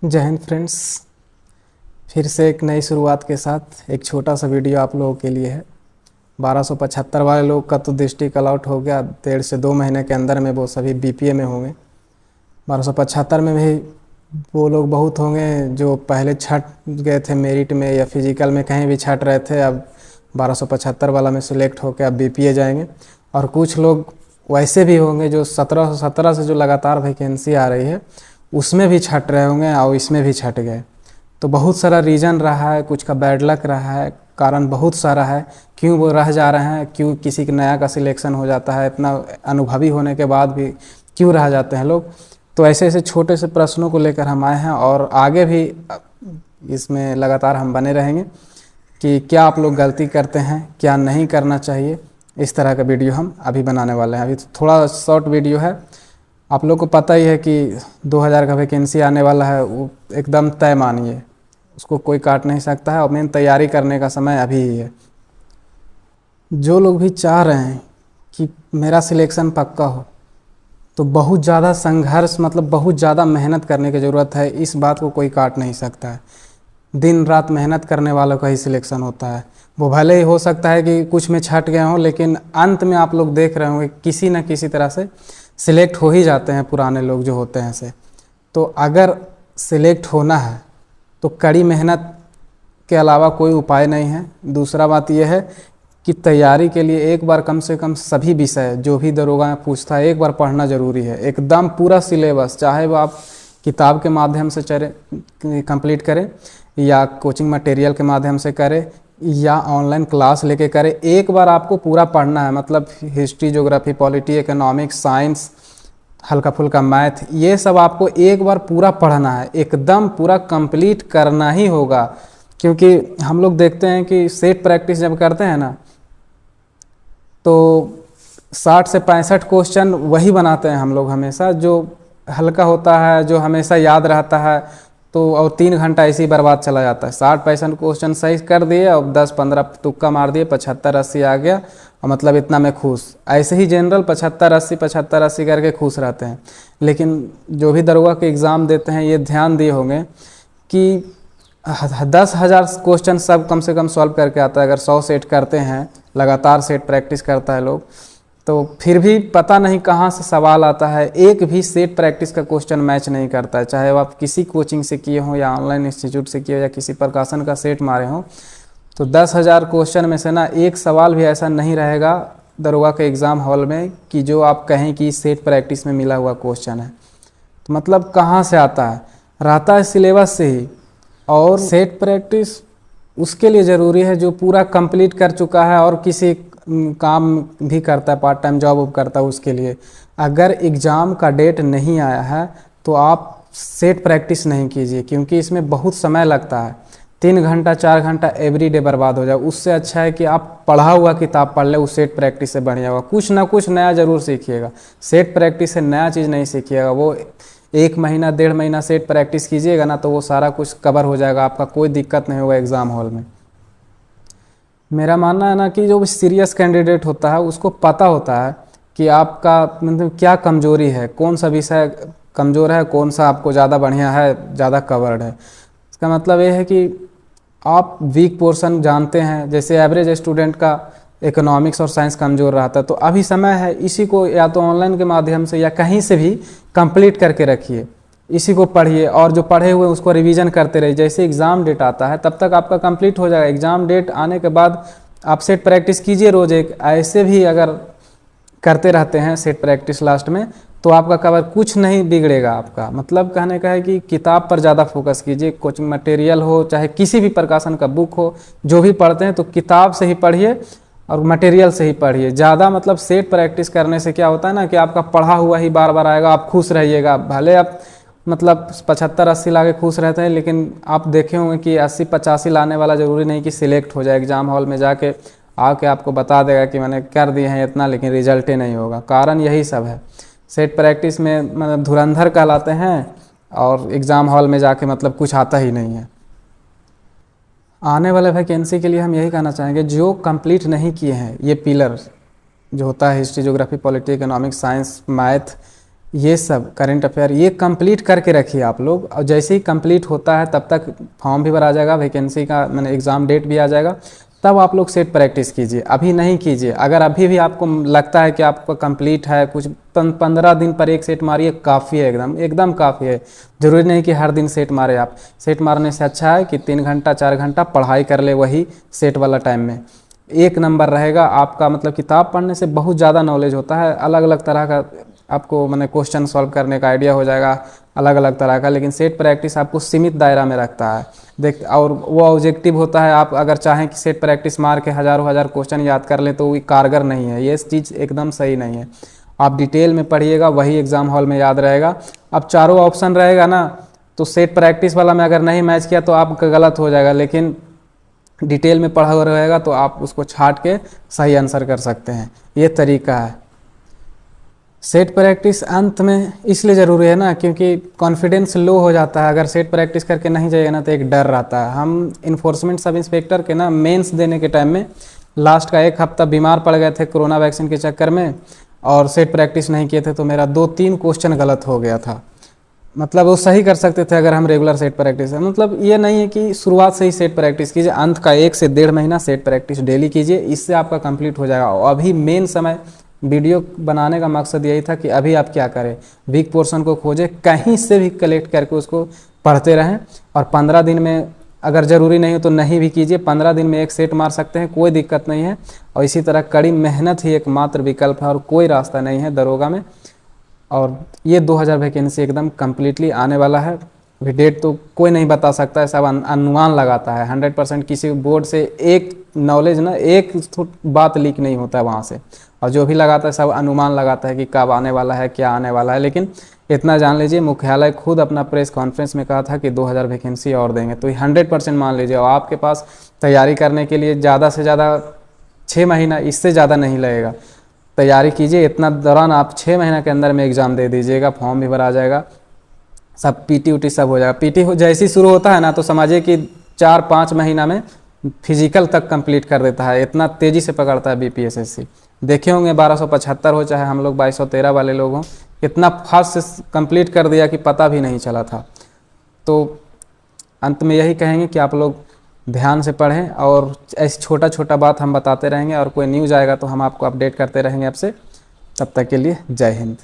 जय हिंद फ्रेंड्स। फिर से एक नई शुरुआत के साथ एक छोटा सा वीडियो आप लोगों के लिए है। 1275 वाले लोग का तो डिस्ट्रिक्ट अलॉट हो गया, 1.5 से 2 महीने के अंदर में वो सभी बीपीए में होंगे। 1275 में भी वो लोग बहुत होंगे जो पहले छट गए थे मेरिट में या फिजिकल में, कहीं भी छट रहे थे, अब 1275 वाला में सिलेक्ट होकर अब बीपीए जाएंगे। और कुछ लोग वैसे भी होंगे जो 1717 से जो लगातार वैकेंसी आ रही है उसमें भी छट रहे होंगे और इसमें भी छट गए। तो बहुत सारा रीज़न रहा है, कुछ का बैड लक रहा है, कारण बहुत सारा है क्यों वो रह जा रहे हैं, क्यों किसी के नया का सिलेक्शन हो जाता है, इतना अनुभवी होने के बाद भी क्यों रह जाते हैं लोग। तो ऐसे ऐसे छोटे से प्रश्नों को लेकर हम आए हैं और आगे भी इसमें लगातार हम बने रहेंगे कि क्या आप लोग गलती करते हैं, क्या नहीं करना चाहिए। इस तरह का वीडियो हम अभी बनाने वाले हैं। अभी थोड़ा शॉर्ट वीडियो है। आप लोग को पता ही है कि 2000 का वैकेंसी आने वाला है, वो एकदम तय मानिए, उसको कोई काट नहीं सकता है और मेन तैयारी करने का समय अभी ही है। जो लोग भी चाह रहे हैं कि मेरा सिलेक्शन पक्का हो तो बहुत ज़्यादा संघर्ष, मतलब बहुत ज़्यादा मेहनत करने की ज़रूरत है। इस बात को कोई काट नहीं सकता है। दिन रात मेहनत करने वालों का ही सिलेक्शन होता है। वो भले ही हो सकता है कि कुछ में छट गए हों, लेकिन अंत में आप लोग देख रहे होंगे किसी न किसी तरह से सिलेक्ट हो ही जाते हैं पुराने लोग जो होते हैं से। तो अगर सिलेक्ट होना है तो कड़ी मेहनत के अलावा कोई उपाय नहीं है। दूसरा बात यह है कि तैयारी के लिए एक बार कम से कम सभी विषय जो भी दरोगा में पूछता है एक बार पढ़ना ज़रूरी है। एकदम पूरा सिलेबस, चाहे वो आप किताब के माध्यम से कंप्लीट करें या कोचिंग मटेरियल के माध्यम से करें या ऑनलाइन क्लास लेके करें, एक बार आपको पूरा पढ़ना है। मतलब history, geography, polity, economics, science, हल्का फुल्का मैथ, ये सब आपको एक बार पूरा पढ़ना है, एकदम पूरा कंप्लीट करना ही होगा। क्योंकि हम लोग देखते हैं कि सेट प्रैक्टिस जब करते हैं ना तो 60 से 65 क्वेश्चन वही बनाते हैं हम लोग हमेशा, जो हल्का होता है, जो हमेशा याद रहता है। तो और 3 घंटा ऐसे ही बर्बाद चला जाता है। 60-65 क्वेश्चन सही कर दिए और 10-15 तुक्का मार दिए, 75-80 आ गया और मतलब इतना में खुश। ऐसे ही जनरल 75-80 करके खुश रहते हैं। लेकिन जो भी दरोगा के एग्ज़ाम देते हैं ये ध्यान दिए होंगे कि 10,000 क्वेश्चन सब कम से कम सॉल्व करके आता है। अगर 100 सेट करते हैं, लगातार सेट प्रैक्टिस करता है लोग, तो फिर भी पता नहीं कहाँ से सवाल आता है। एक भी सेट प्रैक्टिस का क्वेश्चन मैच नहीं करता है, चाहे वो आप किसी कोचिंग से किए हों या ऑनलाइन इंस्टीट्यूट से किए हो या किसी प्रकाशन का सेट मारे हों। तो 10,000 क्वेश्चन में से ना एक सवाल भी ऐसा नहीं रहेगा दरोगा के एग्ज़ाम हॉल में कि जो आप कहें कि सेट प्रैक्टिस में मिला हुआ क्वेश्चन है। तो मतलब कहाँ से आता है, रहता है सिलेबस से ही। और सेट प्रैक्टिस उसके लिए ज़रूरी है जो पूरा कंप्लीट कर चुका है और किसी काम भी करता है, पार्ट टाइम जॉब करता है, उसके लिए। अगर एग्ज़ाम का डेट नहीं आया है तो आप सेट प्रैक्टिस नहीं कीजिए, क्योंकि इसमें बहुत समय लगता है। 3 घंटा 4 घंटा एवरी डे बर्बाद हो जाए। उससे अच्छा है कि आप पढ़ा हुआ किताब पढ़ ले, उस सेट प्रैक्टिस से बढ़िया होगा। कुछ ना कुछ नया ज़रूर सीखिएगा। सेट प्रैक्टिस से नया चीज़ नहीं सीखिएगा। वो 1 महीना 1.5 महीना सेट प्रैक्टिस कीजिएगा ना तो वो सारा कुछ कवर हो जाएगा, आपका कोई दिक्कत नहीं होगा एग्ज़ाम हॉल में। मेरा मानना है ना कि जो भी सीरियस कैंडिडेट होता है उसको पता होता है कि आपका मतलब क्या कमजोरी है, कौन सा विषय कमज़ोर है, कौन सा आपको ज़्यादा बढ़िया है, ज़्यादा कवर्ड है। इसका मतलब ये है कि आप वीक पोर्शन जानते हैं। जैसे एवरेज स्टूडेंट का इकोनॉमिक्स और साइंस कमज़ोर रहता है, तो अभी समय है इसी को या तो ऑनलाइन के माध्यम से या कहीं से भी कंप्लीट करके रखिए, इसी को पढ़िए और जो पढ़े हुए उसको रिवीजन करते रहिए। जैसे एग्ज़ाम डेट आता है तब तक आपका कंप्लीट हो जाएगा। एग्ज़ाम डेट आने के बाद आप सेट प्रैक्टिस कीजिए रोज़ एक। ऐसे भी अगर करते रहते हैं सेट प्रैक्टिस लास्ट में तो आपका कवर कुछ नहीं बिगड़ेगा आपका। मतलब कहने का है कि किताब पर ज़्यादा फोकस कीजिए। कोचिंग मटेरियल हो चाहे किसी भी प्रकाशन का बुक हो, जो भी पढ़ते हैं तो किताब से ही पढ़िए और मटेरियल से ही पढ़िए ज़्यादा। मतलब सेट प्रैक्टिस करने से क्या होता है ना कि आपका पढ़ा हुआ ही बार बार आएगा, आप खुश रहिएगा। भले आप मतलब 75-80 ला के खुश रहते हैं, लेकिन आप देखे होंगे कि 80-85 लाने वाला ज़रूरी नहीं कि सिलेक्ट हो जाए। एग्ज़ाम हॉल में जाके आके आपको बता देगा कि मैंने कर दिए हैं इतना, लेकिन रिजल्ट ही नहीं होगा। कारण यही सब है। सेट प्रैक्टिस में मतलब धुरंधर कहलाते हैं और एग्ज़ाम हॉल में जाके मतलब कुछ आता ही नहीं है। आने वाले वैकेंसी के लिए हम यही कहना चाहेंगे, जो कंप्लीट नहीं किए हैं ये पिलर जो होता है history, geography, polity, economics, science, math, ये सब करंट अफेयर ये कंप्लीट करके रखिए आप लोग, और जैसे ही कंप्लीट होता है तब तक फॉर्म भी भरा जाएगा, वैकेंसी का मैंने एग्ज़ाम डेट भी आ जाएगा, तब आप लोग सेट प्रैक्टिस कीजिए, अभी नहीं कीजिए। अगर अभी भी आपको लगता है कि आपका कंप्लीट है, कुछ 15 दिन पर एक सेट मारिए, काफ़ी है, एकदम एकदम काफ़ी है। ज़रूरी नहीं कि हर दिन सेट मारे आप। सेट मारने से अच्छा है कि 3 घंटा 4 घंटा पढ़ाई कर ले वही सेट वाला टाइम में, एक नंबर रहेगा आपका। मतलब किताब पढ़ने से बहुत ज़्यादा नॉलेज होता है, अलग अलग तरह का आपको मैंने क्वेश्चन सॉल्व करने का आइडिया हो जाएगा अलग अलग तरह का। लेकिन सेट प्रैक्टिस आपको सीमित दायरा में रखता है देख, और वो ऑब्जेक्टिव होता है। आप अगर चाहें कि सेट प्रैक्टिस मार के हज़ारों हज़ार क्वेश्चन याद कर लें तो वो कारगर नहीं है, ये चीज़ एकदम सही नहीं है। आप डिटेल में पढ़िएगा, वही एग्ज़ाम हॉल में याद रहेगा। अब चारों ऑप्शन रहेगा ना, तो सेट प्रैक्टिस वाला में अगर नहीं मैच किया तो आपका गलत हो जाएगा, लेकिन डिटेल में पढ़ा हुआ रहेगा तो आप उसको छाट के सही आंसर कर सकते हैं। ये तरीका है। सेट प्रैक्टिस अंत में इसलिए ज़रूरी है ना, क्योंकि कॉन्फिडेंस लो हो जाता है। अगर सेट प्रैक्टिस करके नहीं जाइए ना तो एक डर रहता है। हम इन्फोर्समेंट सब इंस्पेक्टर के ना मेंस देने के टाइम में लास्ट का 1 हफ्ता बीमार पड़ गए थे कोरोना वैक्सीन के चक्कर में, और सेट प्रैक्टिस नहीं किए थे, तो मेरा 2-3 क्वेश्चन गलत हो गया था। मतलब वो सही कर सकते थे अगर हम रेगुलर सेट प्रैक्टिस है। मतलब ये नहीं है कि शुरुआत से ही सेट प्रैक्टिस कीजिए, अंत का 1 से 1.5 महीना सेट प्रैक्टिस डेली कीजिए, इससे आपका कंप्लीट हो जाएगा। और अभी मेन समय वीडियो बनाने का मकसद यही था कि अभी आप क्या करें, वीक पोर्शन को खोजें, कहीं से भी कलेक्ट करके उसको पढ़ते रहें, और 15 दिन में अगर ज़रूरी नहीं हो तो नहीं भी कीजिए, 15 दिन में एक सेट मार सकते हैं, कोई दिक्कत नहीं है। और इसी तरह कड़ी मेहनत ही एकमात्र विकल्प है, और कोई रास्ता नहीं है दरोगा में। और ये 2000 वैकेंसी एकदम कम्प्लीटली आने वाला है। अभी डेट तो कोई नहीं बता सकता है, सब अनुमान लगाता है। 100% किसी बोर्ड से एक नॉलेज ना, एक बात लीक नहीं होता है वहाँ से, और जो भी लगाता है सब अनुमान लगाता है कि कब आने वाला है, क्या आने वाला है। लेकिन इतना जान लीजिए, मुख्यालय खुद अपना प्रेस कॉन्फ्रेंस में कहा था कि 2000 वैकेंसी और देंगे, तो 100% मान लीजिए। और आपके पास तैयारी करने के लिए ज़्यादा से ज़्यादा 6 महीना, इससे ज़्यादा नहीं लगेगा। तैयारी कीजिए, इतना दौरान आप 6 महीना के अंदर में एग्ज़ाम दे दीजिएगा, फॉर्म भी भरा जाएगा, सब पीटी उटी सब हो जाएगा। पीटी जैसे ही शुरू होता है ना, तो समझिए कि 4-5 महीना में फिजिकल तक कंप्लीट कर देता है, इतना तेज़ी से पकड़ता है बीपीएसएससी। देखे होंगे 1275 हो चाहे हम लोग 2213 वाले लोग हों, इतना फास्ट से कंप्लीट कर दिया कि पता भी नहीं चला था। तो अंत में यही कहेंगे कि आप लोग ध्यान से पढ़ें, और ऐसी छोटा छोटा बात हम बताते रहेंगे, और कोई न्यूज़ आएगा तो हम आपको अपडेट करते रहेंगे आपसे। तब तक के लिए जय हिंद।